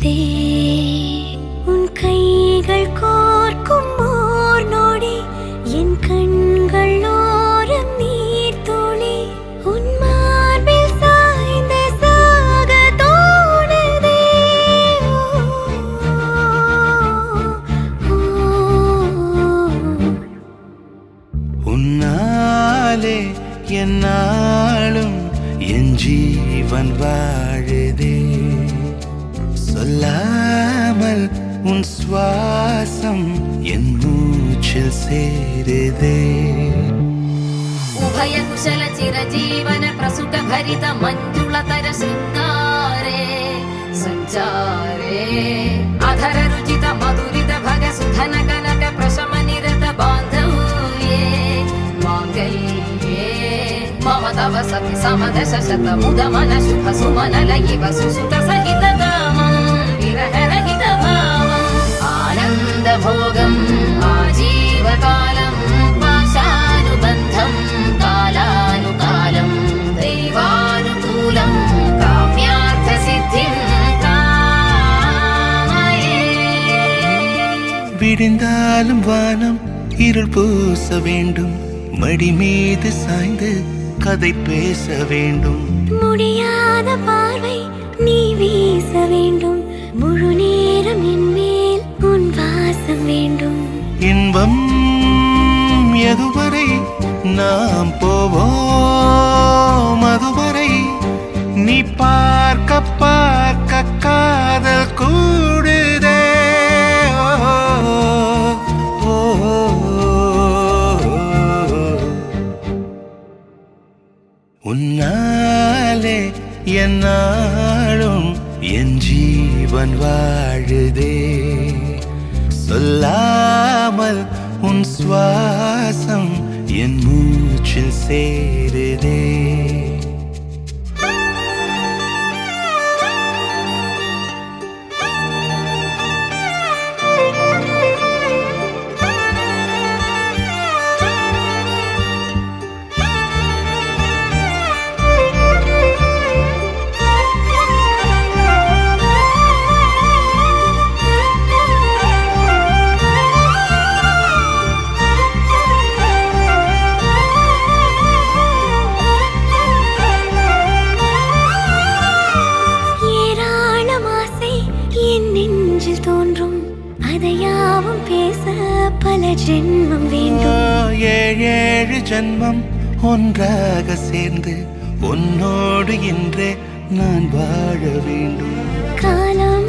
தோணுதே உன் கைகள் கோர்க்கும் ஓர் நொடி என் கண்கள் ஓரம் நீர் துளி உன் மார்பில் சாய்ந்த சாக தோணுதே உன்னாலே என்னாலும் என் ஜீவன் வாழுதே சொல்லாமல் உன் சுவாசம் என் மூச்சில் சேருதே उभय कुशल चिरजीवन प्रसुख भरित मंजुलतर शृंगारे संचारे अधर रुचित मधुरित भग सुधन कनक प्रशम निरत बांधव्ये मांगल्ये मम तव सति समदश शत मुद मन शुभ सुमन लयिव सुसुत सहित कामं विरह रहित भावं आनंद भोगं आजीवकालं पाशानुबन्धं कालानुकालं दैवानुकूलं काम्यार्थ सिद्धिं कामये விடிந்தாலும் வானம் இருள் பூச வேண்டும் மடி மீது சாய்ந்து கதை பேச வேண்டும் முடியாத பார்வை நீ வீச வேண்டும் முழு நேரம் என் மேல் உன் வாசம் வேண்டும் இன்பம் எதுவரை நாம் போவோம் அதுவரை நீ பார்க்க பார்க்க காதல் கூடுதே ஓ, ஓ, உன்னாலே என்னாலும் என் ஜீவன் வாழுதே சொல்லாமல் உன் சுவாசம் என் மூச்சில் சேருதே நெஞ்சில் தோன்றும் அதையாவும் பேச பல ஜென்மம் வேண்டும் ஏழு ஜென்மம் ஒன்றாக சேர்ந்து உன்னோடு இன்றே நான் வாழ வேண்டும் காலம்